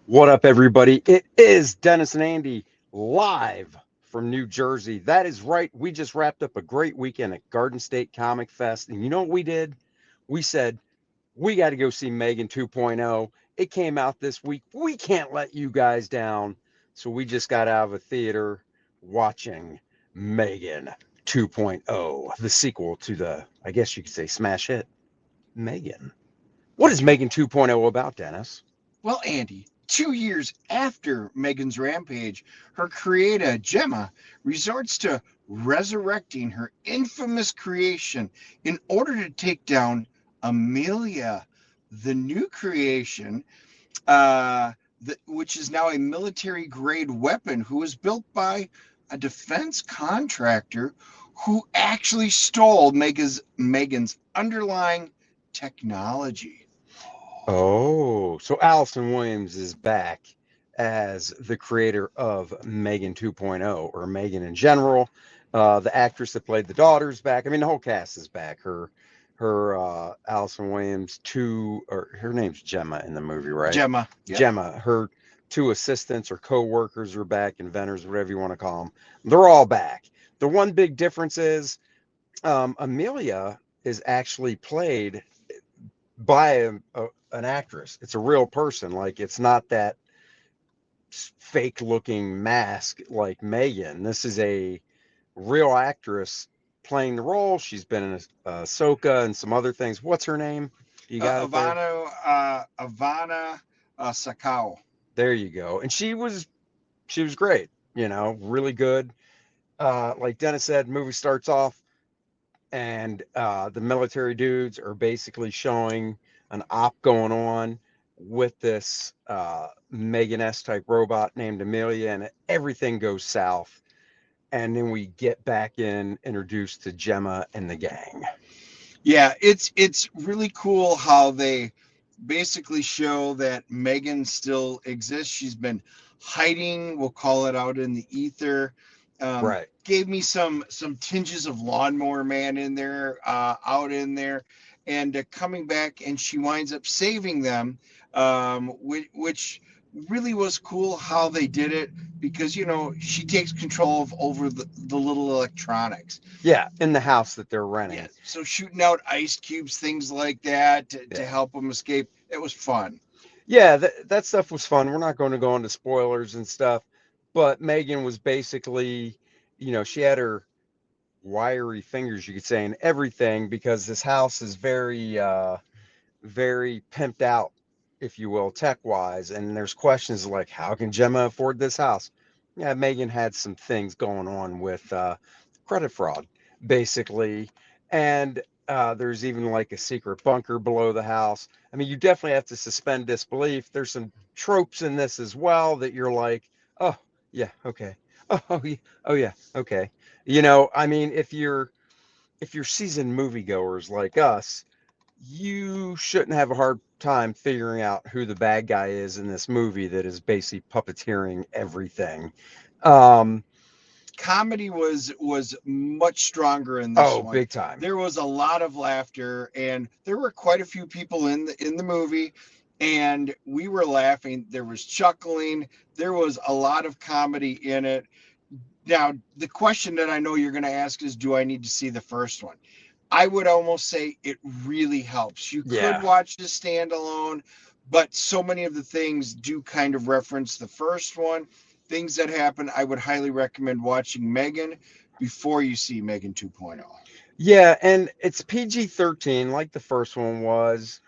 What up, everybody? It is Dennis and Andy live from New Jersey. That is right. We just wrapped up a great weekend at Garden State Comic Fest. And you know what we did? We said, we got to go see M3GAN 2.0. It came out this week. We can't let you guys down. So we just got out of a theater watching M3GAN 2.0, the sequel to the, I guess you could say, smash hit, M3GAN. What is M3GAN 2.0 about, Dennis? Well, Andy, 2 years after M3GAN's rampage, her creator, Gemma, resorts to resurrecting her infamous creation in order to take down Amelia, the new creation, which is now a military grade weapon, who was built by a defense contractor who actually stole M3GAN's underlying technology. Oh, so Allison Williams is back as the creator of M3GAN 2.0 or M3GAN in general. The actress that played the daughter's back. I mean, the whole cast is back. Her Allison Williams two, or her name's Gemma in the movie, right? Gemma. Yep. Gemma. Her two assistants or co-workers are back, inventors, whatever you want to call them. They're all back. The one big difference is Amelia is actually played by an actress. It's a real person. Like, it's not that fake looking mask like M3GAN. This is a real actress playing the role. She's been in Ahsoka and some other things. What's her name? You got it there? Ivana Sakao. There you go. And she was great, really good. Like Dennis said, movie starts off and the military dudes are basically showing an op going on with this M3GAN-esque type robot named Amelia, and everything goes south. And then we get back introduced to Gemma and the gang. Yeah, it's really cool how they basically show that M3GAN still exists. She's been hiding, we'll call it, out in the ether. Right. Gave me some tinges of Lawnmower Man in there, out in there, and coming back, and she winds up saving them, which really was cool how they did it, because she takes control of over the little electronics. Yeah, in the house that they're renting. Yeah, so shooting out ice cubes, things like that, to Yeah. help them escape. It was fun. Yeah, that stuff was fun. We're not going to go into spoilers and stuff, but M3GAN was basically, she had her wiry fingers, you could say, and everything, because this house is very pimped out, if you will, tech wise. And there's questions like, how can Gemma afford this house? Yeah, M3GAN had some things going on with credit fraud, basically. And there's even like a secret bunker below the house. I mean, you definitely have to suspend disbelief. There's some tropes in this as well that you're like, oh, yeah, okay. Oh yeah, okay. I mean, if you're seasoned moviegoers like us, you shouldn't have a hard time figuring out who the bad guy is in this movie that is basically puppeteering everything. Um, Comedy was much stronger in this one. Big time. There was a lot of laughter, and there were quite a few people in the movie, and we were laughing. There was chuckling. There was a lot of comedy in it. Now, the question that I know you're going to ask is, do I need to see the first one? I would almost say it really helps. You could watch the standalone, but so many of the things do kind of reference the first one. Things that happen, I would highly recommend watching M3GAN before you see M3GAN 2.0. Yeah, and it's PG-13 like the first one was.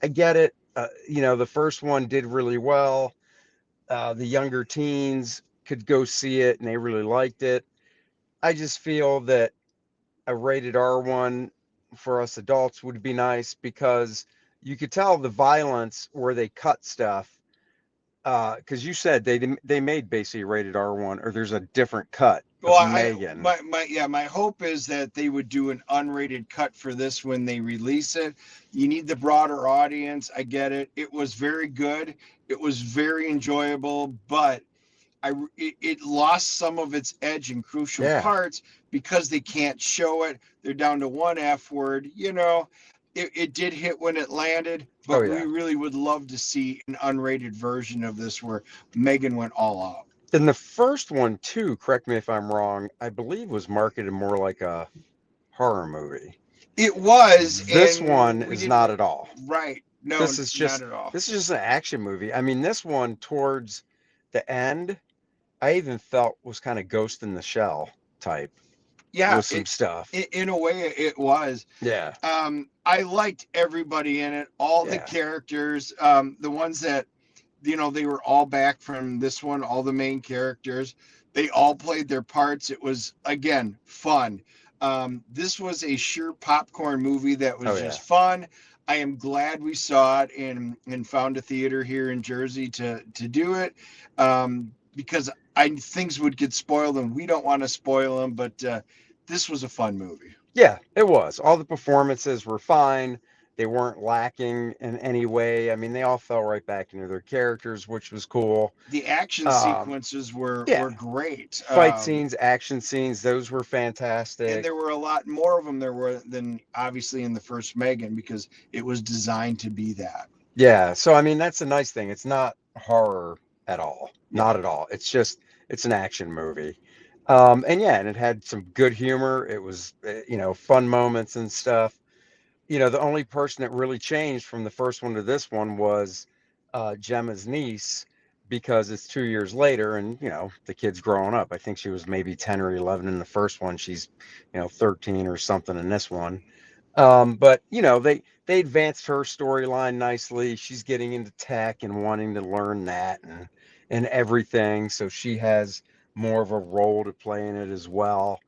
I get it. The first one did really well. The younger teens could go see it and they really liked it. I just feel that a rated R one for us adults would be nice, because you could tell the violence where they cut stuff. Because you said they made basically rated R one, or there's a different cut of Well, M3GAN. my hope is that they would do an unrated cut for this when they release it. You need the broader audience. I get it. It was very good. It was very enjoyable, but it lost some of its edge in crucial parts because they can't show it. They're down to one F word. it did hit when it landed, Oh but we yeah. really would love to see an unrated version of this where M3GAN went all out. And the first one too, correct me if I'm wrong, I believe was marketed more like a horror movie. It was, This one and we is didn't. not at all. Right? No, This is not just at all. this is just an action movie. I mean, this one towards the end, I even felt was kind of Ghost in the Shell type Yeah, with some stuff. in a way it was. Yeah, I liked everybody in it, all the yeah. characters, the ones that they were all back from this one, all the main characters. They all played their parts. It was, again, fun. This was a sheer popcorn movie that Oh was yeah. just fun. I am glad we saw it and found a theater here in Jersey to do it, because things would get spoiled and we don't want to spoil them. But this was a fun movie. Yeah, it was. All the performances were fine. They weren't lacking in any way. I mean, they all fell right back into their characters, which was cool. The action Um, sequences were yeah, great. fight scenes, action scenes, those were And fantastic. there were a lot more of them there were than obviously in the first M3GAN because it was designed to be that. Yeah, so I mean, that's the nice thing. It's not horror at all. No. Not at all. It's an action movie. And yeah, and it had some good humor. It was, fun moments and stuff. The only person that really changed from the first one to this one was Gemma's niece because it's 2 years later and, the kid's growing up. I think she was maybe 10 or 11 in the first one. She's, 13 or something in this one. But, they advanced her storyline nicely. She's getting into tech and wanting to learn that and everything. So she has more of a role to play in it as well.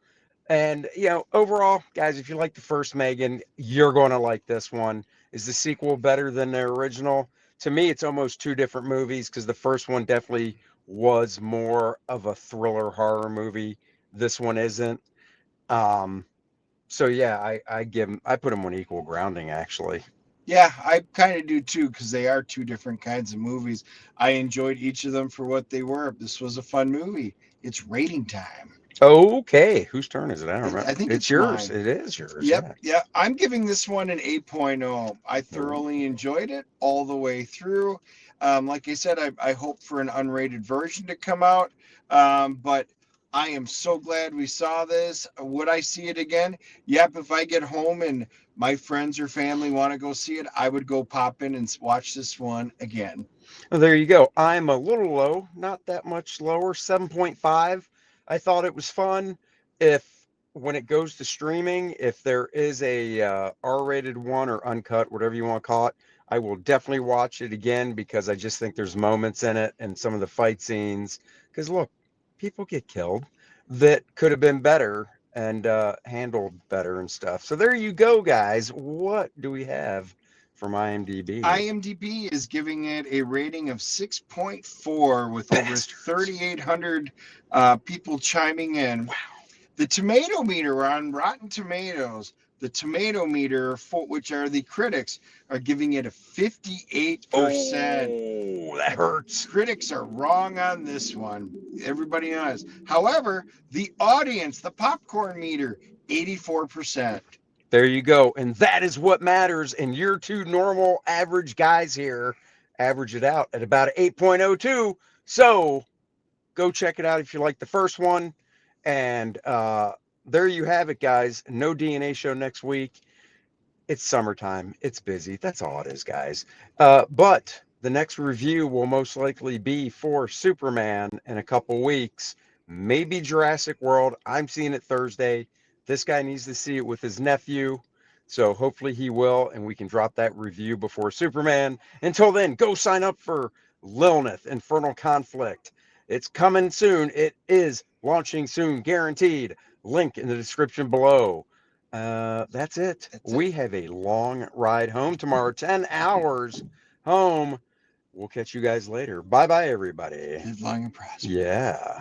And, overall, guys, if you like the first M3GAN, you're going to like this one. Is the sequel better than the original? To me, it's almost two different movies because the first one definitely was more of a thriller horror movie. This one isn't. Um, so yeah, I put them on equal grounding actually. Yeah, I kind of do too because they are two different kinds of movies. I enjoyed each of them for what they were. This was a fun movie. It's rating time. Okay, whose turn is it? I don't remember. I think It's it's yours. mine. It is yours. Yep, Yeah. yeah. I'm giving this one an 8.0. I Oh, thoroughly enjoyed it all the way through. Like I said, I hope for an unrated version to come out. But I am so glad we saw this. Would I see it again? Yep. If I get home and my friends or family want to go see it, I would go pop in and watch this one again. well, there you go. I'm a little low, not that much lower, 7.5. I thought it was fun. If when it goes to streaming, if there is a R-rated one or uncut, whatever you want to call it, I will definitely watch it again because I just think there's moments in it and some of the fight scenes. Because look, people get killed that could have been better and handled better and stuff. So there you go, guys. What do we have from IMDb? IMDb is giving it a rating of 6.4 with over Bastards. 3,800 people chiming in. The tomato meter on Rotten Tomatoes, the tomato meter, for which are the critics, are giving it a 58%. Oh, that hurts. Critics are wrong on this one. Everybody knows. However, the audience, the popcorn meter, 84%. There you go. And that is what matters. And you're two normal average guys here average it out at about 8.02. So go check it out if you like the first one. And there you have it, guys. No DNA show next week. It's summertime. It's busy. That's all it is, guys. But the next review will most likely be for Superman in a couple weeks. Maybe Jurassic World. I'm seeing it Thursday. This guy needs to see it with his nephew. So hopefully he will, and we can drop that review before Superman. Until then, go sign up for Lilineth, Infernal Conflict. It's coming soon. It is launching soon, guaranteed. Link in the description below. That's it. That's it. We have a long ride home tomorrow, 10 hours home. We'll catch you guys later. Bye bye, everybody. Live long and prosper. Yeah.